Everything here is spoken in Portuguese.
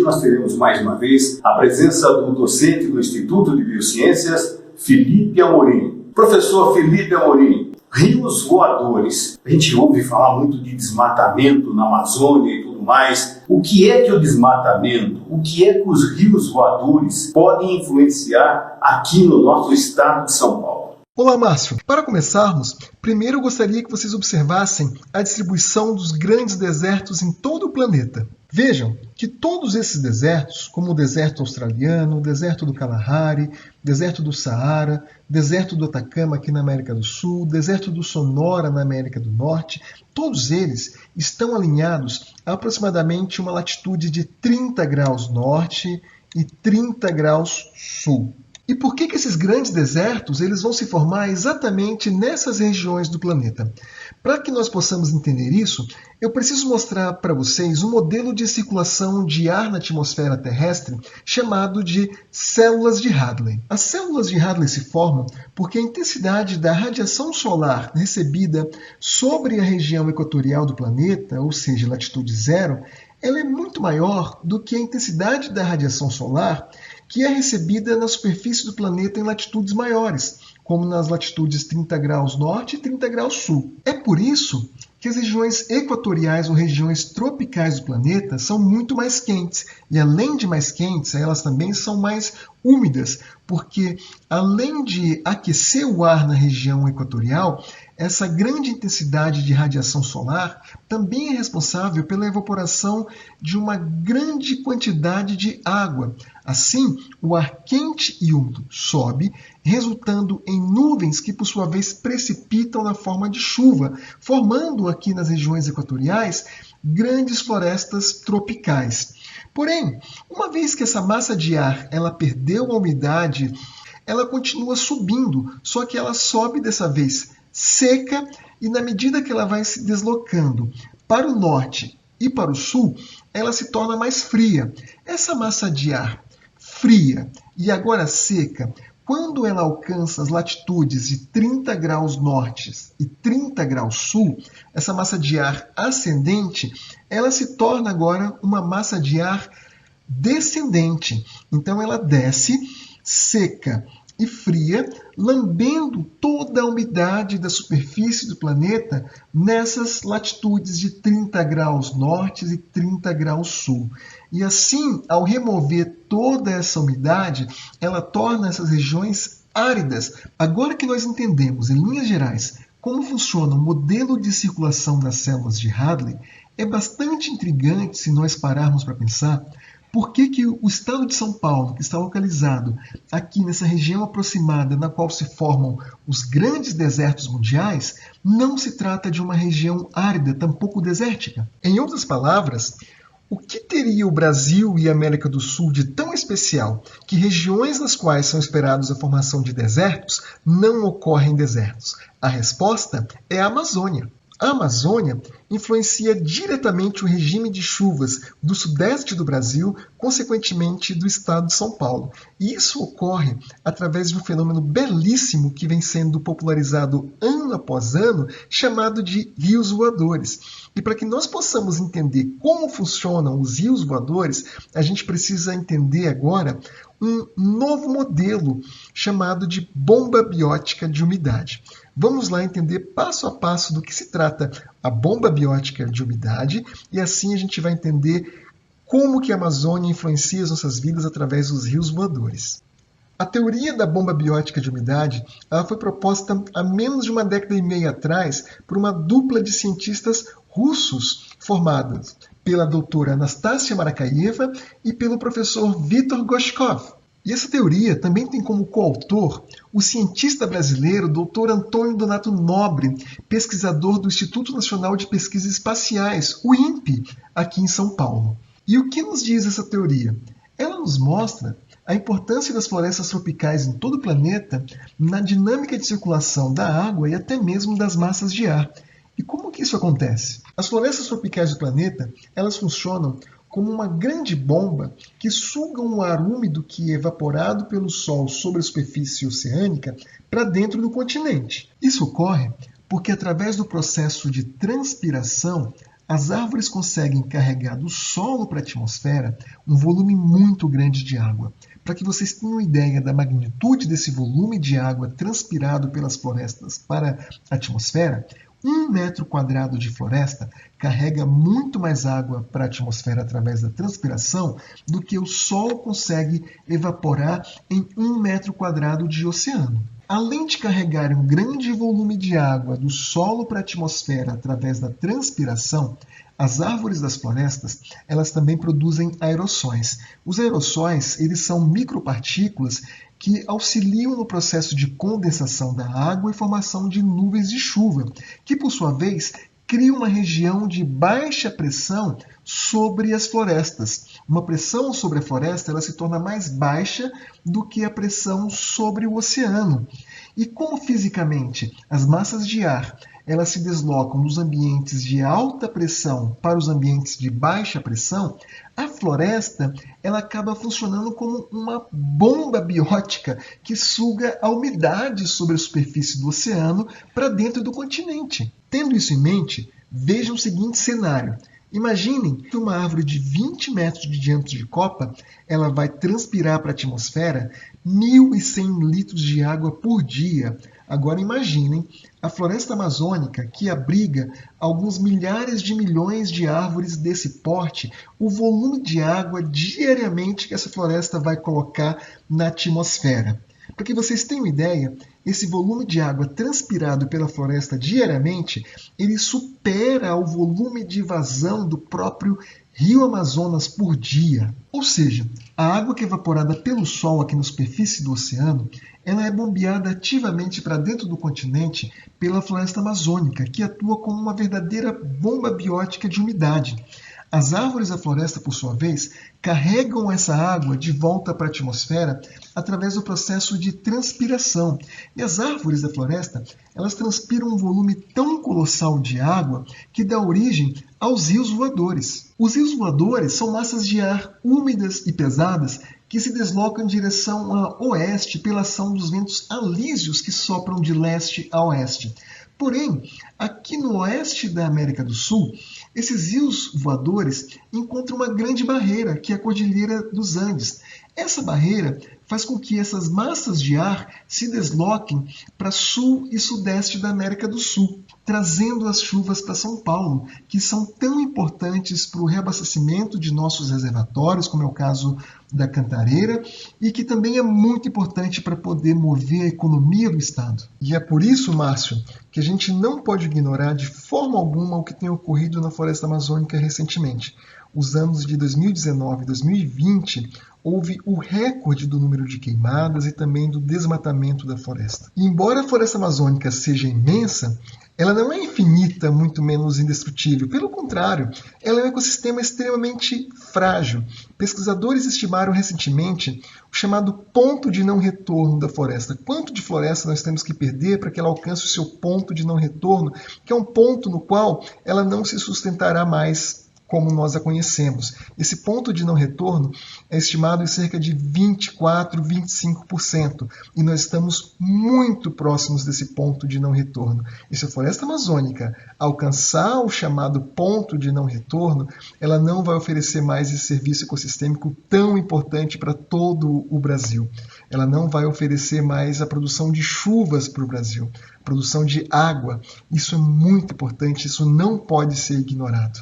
nós teremos mais uma vez a presença do docente do Instituto de Biociências, Felipe Amorim. Professor Felipe Amorim, rios voadores. A gente ouve falar muito de desmatamento na Amazônia e tudo mais. O que é que o desmatamento, o que é que os rios voadores podem influenciar aqui no nosso estado de São Paulo? Olá, Márcio. Para começarmos, primeiro eu gostaria que vocês observassem a distribuição dos grandes desertos em todo o planeta. Vejam que todos esses desertos, como o deserto australiano, o deserto do Kalahari, deserto do Saara, deserto do Atacama aqui na América do Sul, deserto do Sonora na América do Norte, todos eles estão alinhados a aproximadamente uma latitude de 30 graus norte e 30 graus sul. E por que esses grandes desertos eles vão se formar exatamente nessas regiões do planeta? Para que nós possamos entender isso, eu preciso mostrar para vocês um modelo de circulação de ar na atmosfera terrestre chamado de células de Hadley. As células de Hadley se formam porque a intensidade da radiação solar recebida sobre a região equatorial do planeta, ou seja, latitude zero, ela é muito maior do que a intensidade da radiação solar que é recebida na superfície do planeta em latitudes maiores, como nas latitudes 30 graus norte e 30 graus sul. É por isso que as regiões equatoriais ou regiões tropicais do planeta são muito mais quentes. E além de mais quentes, elas também são mais úmidas, porque além de aquecer o ar na região equatorial, essa grande intensidade de radiação solar também é responsável pela evaporação de uma grande quantidade de água. Assim, o ar quente e úmido sobe, resultando em nuvens que, por sua vez, precipitam na forma de chuva, formando aqui nas regiões equatoriais grandes florestas tropicais. Porém, uma vez que essa massa de ar ela perdeu a umidade, ela continua subindo, só que ela sobe dessa vez seca e na medida que ela vai se deslocando para o norte e para o sul, ela se torna mais fria. Essa massa de ar fria e agora seca, quando ela alcança as latitudes de 30 graus norte e 30 graus sul, essa massa de ar ascendente, ela se torna agora uma massa de ar descendente. Então ela desce seca e fria, lambendo toda a umidade da superfície do planeta nessas latitudes de 30 graus norte e 30 graus sul. E assim, ao remover toda essa umidade, ela torna essas regiões áridas. Agora que nós entendemos, em linhas gerais, como funciona o modelo de circulação das células de Hadley, é bastante intrigante se nós pararmos para pensar por que o estado de São Paulo, que está localizado aqui nessa região aproximada na qual se formam os grandes desertos mundiais, não se trata de uma região árida, tampouco desértica. Em outras palavras, o que teria o Brasil e a América do Sul de tão especial que regiões nas quais são esperados a formação de desertos não ocorrem desertos? A resposta é a Amazônia. A Amazônia influencia diretamente o regime de chuvas do sudeste do Brasil, consequentemente do estado de São Paulo. E isso ocorre através de um fenômeno belíssimo que vem sendo popularizado ano após ano, chamado de rios voadores. E para que nós possamos entender como funcionam os rios voadores, a gente precisa entender agora um novo modelo chamado de bomba biótica de umidade. Vamos lá entender passo a passo do que se trata a bomba biótica de umidade e assim a gente vai entender como que a Amazônia influencia as nossas vidas através dos rios voadores. A teoria da bomba biótica de umidade ela foi proposta há menos de uma década e meia atrás por uma dupla de cientistas russos formados pela doutora Anastasia Marakaeva e pelo professor Viktor Goshkov. E essa teoria também tem como coautor o cientista brasileiro Dr. Antônio Donato Nobre, pesquisador do Instituto Nacional de Pesquisas Espaciais, o INPE, aqui em São Paulo. E o que nos diz essa teoria? Ela nos mostra a importância das florestas tropicais em todo o planeta na dinâmica de circulação da água e até mesmo das massas de ar. E como que isso acontece? As florestas tropicais do planeta, elas funcionam como uma grande bomba que suga um ar úmido que é evaporado pelo Sol sobre a superfície oceânica para dentro do continente. Isso ocorre porque, através do processo de transpiração, As árvores conseguem carregar do solo para a atmosfera um volume muito grande de água. Para que vocês tenham ideia da magnitude desse volume de água transpirado pelas florestas para a atmosfera, 1 metro quadrado de floresta carrega muito mais água para a atmosfera através da transpiração do que o Sol consegue evaporar em 1 metro quadrado de oceano. Além de carregar um grande volume de água do solo para a atmosfera através da transpiração, as árvores das florestas, elas também produzem aerossóis. Os aerossóis, eles são micropartículas que auxiliam no processo de condensação da água e formação de nuvens de chuva, que por sua vez criam uma região de baixa pressão sobre as florestas. Uma pressão sobre a floresta ela se torna mais baixa do que a pressão sobre o oceano. E como fisicamente as massas de ar elas se deslocam dos ambientes de alta pressão para os ambientes de baixa pressão, a floresta ela acaba funcionando como uma bomba biótica que suga a umidade sobre a superfície do oceano para dentro do continente. Tendo isso em mente, vejam o seguinte cenário. Imaginem que uma árvore de 20 metros de diâmetro de copa ela vai transpirar para a atmosfera 1.100 litros de água por dia. Agora imaginem a floresta amazônica que abriga alguns milhares de milhões de árvores desse porte, o volume de água diariamente que essa floresta vai colocar na atmosfera. Para que vocês tenham ideia, esse volume de água transpirado pela floresta diariamente, ele supera o volume de vazão do próprio Rio Amazonas por dia. Ou seja, a água que é evaporada pelo Sol aqui na superfície do oceano, ela é bombeada ativamente para dentro do continente pela floresta amazônica, que atua como uma verdadeira bomba biótica de umidade. As árvores da floresta, por sua vez, carregam essa água de volta para a atmosfera através do processo de transpiração. E as árvores da floresta, elas transpiram um volume tão colossal de água que dá origem aos rios voadores. Os rios voadores são massas de ar úmidas e pesadas que se deslocam em direção a oeste pela ação dos ventos alísios que sopram de leste a oeste. Porém, aqui no oeste da América do Sul, esses rios voadores encontram uma grande barreira, que é a Cordilheira dos Andes. Essa barreira faz com que essas massas de ar se desloquem para sul e sudeste da América do Sul, trazendo as chuvas para São Paulo, que são tão importantes para o reabastecimento de nossos reservatórios, como é o caso da Cantareira, e que também é muito importante para poder mover a economia do estado. E é por isso, Márcio, que a gente não pode ignorar de forma alguma o que tem ocorrido na floresta amazônica recentemente. Os anos de 2019 e 2020 houve o recorde do número de queimadas e também do desmatamento da floresta. E embora a floresta amazônica seja imensa, ela não é infinita, muito menos indestrutível. Pelo contrário, ela é um ecossistema extremamente frágil. Pesquisadores estimaram recentemente o chamado ponto de não retorno da floresta. Quanto de floresta nós temos que perder para que ela alcance o seu ponto de não retorno, que é um ponto no qual ela não se sustentará mais como nós a conhecemos. Esse ponto de não retorno é estimado em cerca de 24, 25%, e nós estamos muito próximos desse ponto de não retorno. E se a floresta amazônica alcançar o chamado ponto de não retorno, ela não vai oferecer mais esse serviço ecossistêmico tão importante para todo o Brasil. Ela não vai oferecer mais a produção de chuvas para o Brasil, produção de água. Isso é muito importante, isso não pode ser ignorado.